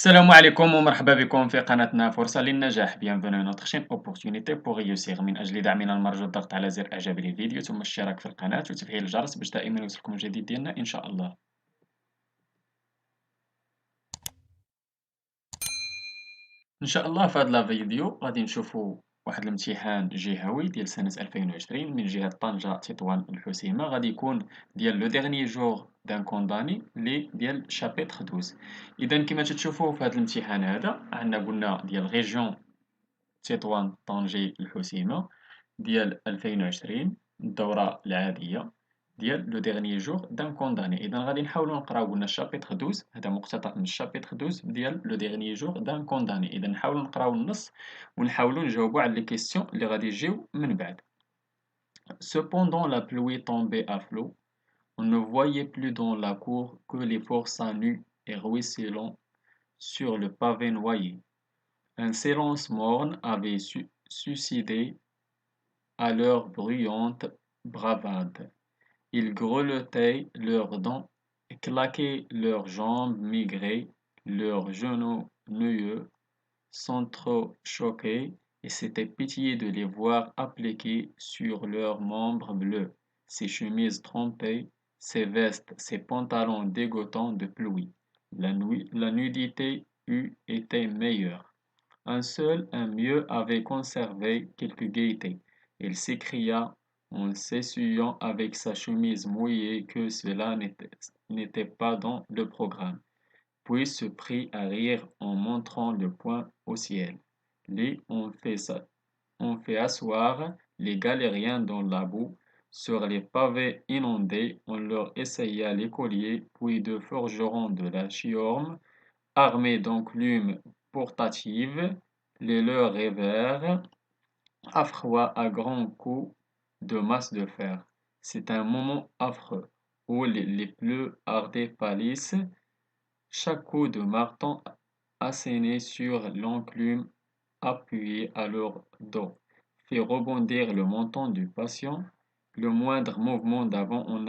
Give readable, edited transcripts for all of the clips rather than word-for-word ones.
السلام عليكم ومرحبا بكم في قناتنا فرصة للنجاح. Bienvenue à notre chaîne Opportunité pour réussir. من أجل دعمنا المرجو الضغط على زر إعجاب للفيديو ثم الاشتراك في القناة وتفعيل الجرس باش دائما يوصلكم الجديد ديالنا إن شاء الله. إن شاء الله في هذا الفيديو غادي نشوفوا واحد الامتحان جهوي ديال سنة 2020 من جهة طنجة تطوان الحسيمة. غادي يكون ديال لو ديغني جور دان كونداني لي ديال شابيتر 12. إذا كما تشوفوا في هذا الامتحان هذا عندنا قلنا ديال ريجيون تطوان طنجة الحسيمة ديال 2020 الدورة العادية ديال لو ديغني جور دان كونداني. إذا غادي نحاولو نقراو قلنا الشابيتر 12، هذا مقتطف من الشابيتر 12 ديال لو ديغني جور دان كونداني. إذا نحاولو نقراو النص ونحاولو نجاوبو على لي كيسيون اللي غادي يجيو من بعد. Cependant la pluie tombait à flot, on ne voyait plus dans la cour que les forçats nus et ruisselants sur le pavé noyé. Un silence morne avait succédé à leur bruyante bravade. Ils grelottaient leurs dents, claquaient leurs jambes migrées, leurs genoux noueux s'entrechoquaient, et c'était pitié de les voir appliquer sur leurs membres bleus, ces chemises trempées, ces vestes, ces pantalons dégoûtants de pluie. La nudité eût été meilleure. Un mieux avait conservé quelque gaieté. Il s'écria en s'essuyant avec sa chemise mouillée que cela n'était pas dans le programme, puis se prit à rire en montrant le poing au ciel. On fait asseoir les galériens dans la boue, sur les pavés inondés, on leur essaya les colliers, puis deux forgerons de la Chiorme, armés d'enclumes portatives, les leur rêvèrent à froid à grands coups de masse de fer. C'est un moment affreux, où les plus hardis pâlissent, chaque coup de marteau asséné sur l'enclume appuyé à leur dos fait rebondir le menton du patient. Le moindre mouvement d'avant en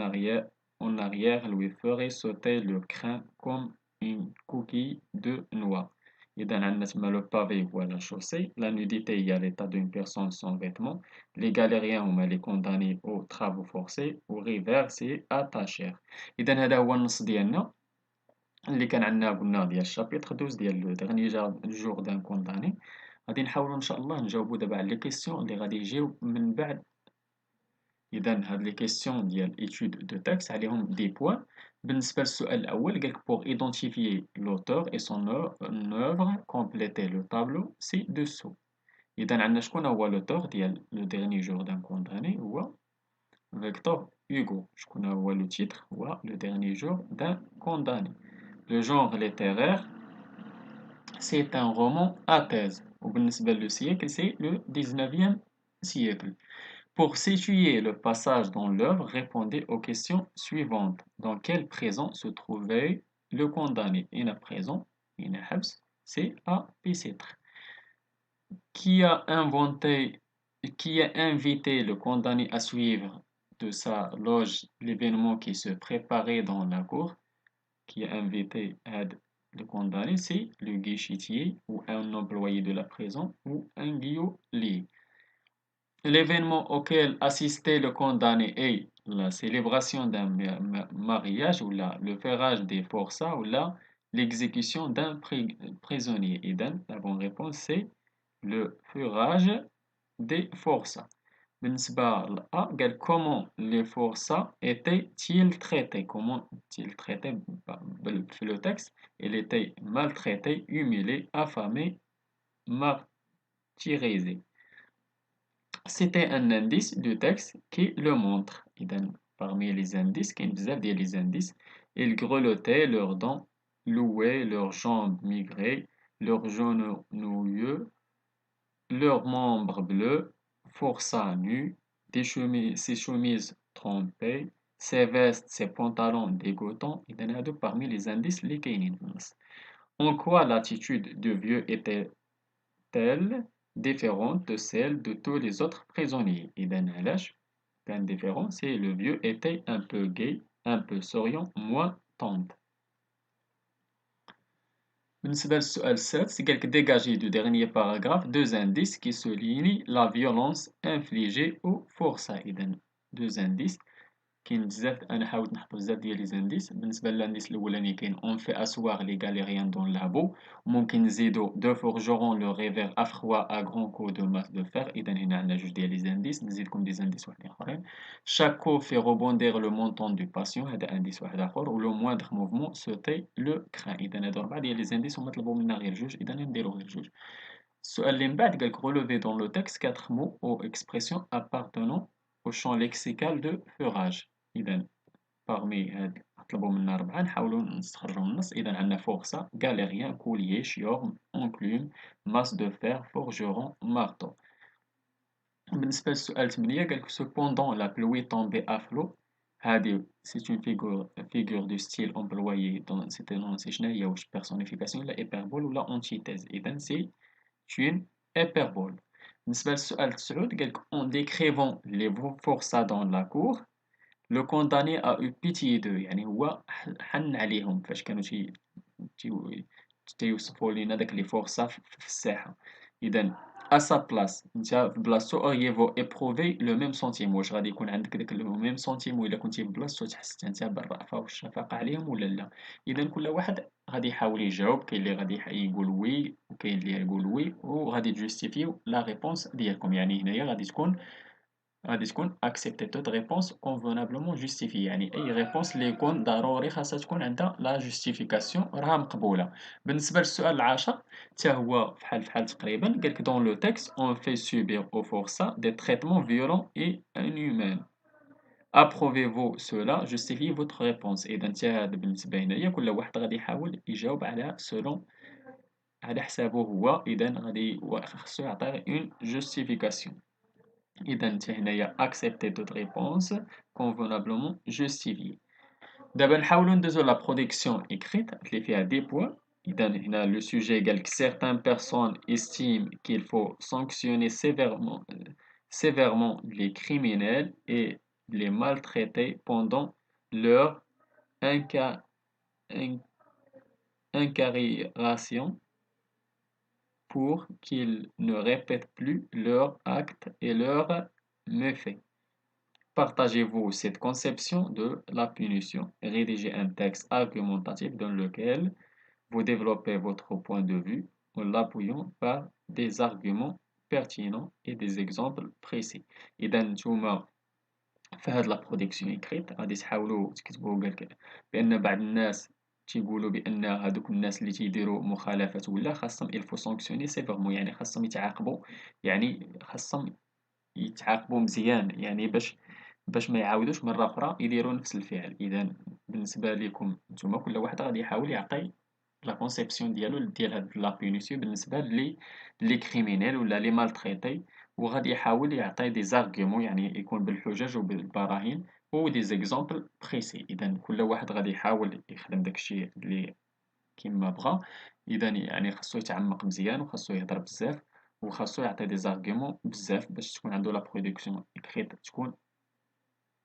arrière lui ferait sauter le crin comme une coquille de noix. إذا عندنا تما لو بافي هو لا شوسي، لا نوديتي هي l'état d'une personne sans vêtements، les galériens هما les condamnés aux travaux forcés، و river c'est attacher. إذا هذا هو النص ديالنا اللي كان عندنا قلنا ديال الشابيتر 12 ديال لو ديرني جور دان كونداني. غادي نحاولوا ان شاء الله نجاوبوا دابا على لي كيسيون اللي غادي يجيو من بعد. اذا هاد لي كيسيون ديال ايتود دو تكست عليهم دي بوين. بالنسبه للسؤال الاول قالك pour identifier l'auteur et son œuvre compléter le tableau ci-dessous. اذا عندنا شكون هو l'auteur ديال لو ديرني جور دان كونداني؟ هو فيكتور هوغو. شكون هو لو تيتر؟ هو لو ديرني جور دان كونداني. Le genre littéraire, c'est un roman à thèse. وبالنسبة للسيكل, c'est le 19e siècle. Pour situer le passage dans l'œuvre, répondez aux questions suivantes. Dans quel présent se trouvait le condamné? Il y a présent, il y a habs, c'est à Bicêtre. Qui a invité le condamné à suivre de sa loge l'événement qui se préparait dans la cour? Qui a invité le condamné, c'est le guichetier ou un employé de la prison ou un geôlier. L'événement auquel assistait le condamné est la célébration d'un mariage ou le ferrage des forçats ou l'exécution d'un prisonnier. Et donc, la bonne réponse c'est le ferrage des forçats. بالنسبة لأ قال comment les forçats étaient-ils traités؟ comment étaient-ils traités في le texte? Ils étaient maltraités, humiliés, affamés, martyrisés. C'était un indice du texte qui le montre. إذا parmi les indices كاين بزاف ديال les indices. Ils grelottaient leurs dents, louaient leurs jambes migrées, leurs genoux noueux, leurs membres bleus, forçats nus, ses chemises trempées, ses vestes, ses pantalons dégoûtants. إذا هادو parmi les indices اللي كاينين في النص. En quoi l'attitude du vieux était-elle différente de celle de tous les autres prisonniers? إذا علاش كان différent? C'est le vieux était un peu gai, un peu souriant, moins tendre. بالنسبة للسؤال السادس قالك dégagez du dernier paragraphe deux indices qui soulignent la violence infligée au forçat. إذا deux indices كاين بزاف، انا حاولت نحط بزاف ديال لي زانديس. بالنسبه للانديس الاولاني كاين اون في اسواغ لي غاليريان دون لابو، ممكن نزيدو دو فورجورون لو ريفير افخوا ا غران كو دو ماس دو فير. اذا هنا عندنا جوج ديال لي زانديس، نزيدكم دي زانديس واحدين اخرين. شاكو في روبوندير لو مونطون دو باسيون، هذا انديس واحد اخر. و لو موندر موفمون سوتي لو كران. اذا هادو اربعه ديال لي زانديس وما طلبوا منا غير جوج، اذا نديرو غير جوج. السؤال اللي من بعد قالك relever dans le texte quatre mots ou expressions appartenant au champ lexical de Furage. إذا باغمي هاد طلبوا منا ربعة نحاولوا نستخرجوا من النص. إذا عندنا فورسا، غاليريان، كوليي، شيورم، أونكلوم، ماس دو فير، فورجرون، مارتو. بالنسبة للسؤال 8 قالك cependant la pluie tombait à flot. هادي c'est une figure de style employée dans cette énoncé شنو هي، واش personnification ولا hyperbole ولا antithèse. إذا c'est une hyperbole. بالنسبة للسؤال 9 قالك en décrivant les forçats dans la cour le condamné a eu pitié d'eux. يعني هو حن عليهم فاش كانوا تيوصفوا لينا داك لي فورسا في الساحة. إذا à sa place نتا في بلاصتو auriez-vous éprouvé le même sentiment، واش غادي يكون عندك داك لو ميم سونتيمون إلا كنتي في بلاصتو، تحس حتى نتا بالرأفة والشفقة عليهم ولا لا. إذا كل واحد غادي يحاول يجاوب، كاين اللي غادي يقول وي وكاين اللي يقول وي، وغادي تجوستيفيو لا ريبونس ديالكم. يعني هنايا غادي تكون accepter toute réponse convenablement justifiée. يعني أي réponse اللي يكون ضروري خاصها تكون عندها لا justification راها مقبولة. بالنسبة للسؤال العاشر حتى هو فحال تقريبا قالك dans le texte on fait subir aux forçats des traitements violents et inhumains. Approuvez-vous cela? Justifiez votre réponse. إذا حتى هذا بالنسبة هنايا كل واحد غادي يحاول يجاوب على selon على حسابه هو. إذا غادي خاصو يعطي une justification. إذا نتا هنايا accepter toute réponse convenablement justifiée. دابا نحاولو ندوزو لا برودكسيون écrite اللي فيها دي بوان. إذا هنا لو سوجي قالك certaines personnes estiment qu'il faut sanctionner sévèrement les criminels et les maltraiter pendant leur inca- in- incarcération pour qu'ils ne répètent plus leurs actes et leurs méfaits. Partagez-vous cette conception de la punition? Rédigez un texte argumentatif dans lequel vous développez votre point de vue en l'appuyant par des arguments pertinents et des exemples précis. إذا نتوما في هاد لا برودكسيون إكريت غادي تحاولوا تكتبوا قالك بأن بعض الناس تيقولوا بأن هادوك الناس اللي تيديروا مخالفات ولا خاصهم إلفو سانكسيوني سيفيرمون، يعني خاصهم يتعاقبوا، يعني خاصهم يتعاقبوا مزيان، يعني باش ما يعاودوش مرة أخرى يديروا نفس الفعل. إذا بالنسبة ليكم نتوما كل واحد غادي يحاول يعطي لا كونسيبسيون ديالو ديال هاد لا بونيسيون بالنسبة لي كريمينيل ولا لي مالتريتي، وغادي يحاول يعطي دي زارغيومون يعني يكون بالحجج وبالبراهين و دي زيكزامبل بريسي. إذا كل واحد غادي يحاول يخدم داكشي اللي كيما بغا. إذا يعني خاصو يتعمق مزيان وخاصو يهضر بزاف وخاصو يعطي دي زارغيومون بزاف باش تكون عنده لا برودكسيون إكريت تكون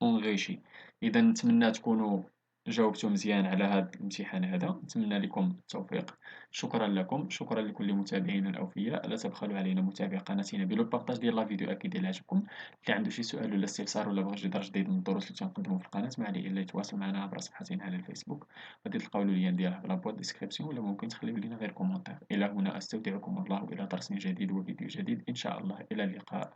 اونغيشي. اذا نتمنى تكونوا جاوبتوا مزيان على هذا الامتحان هذا، نتمنى لكم التوفيق. شكرا لكم، شكرا لكل متابعينا الاوفياء. لا تبخلوا علينا متابعة قناتنا بالبارطاج ديال لا فيديو اكيد الا عجبكم. اللي عنده شي سؤال ولا استفسار ولا بغى شي درس جديد من الدروس اللي تنقدموا في القناه ما عليه الا يتواصل معنا عبر صفحتنا على الفيسبوك، غادي تلقاو اللين ديالها في لابوات ديسكريبسيون، ولا ممكن تخليو لينا غير كومونتير. الى هنا استودعكم الله الى درس جديد وفيديو جديد ان شاء الله. الى اللقاء.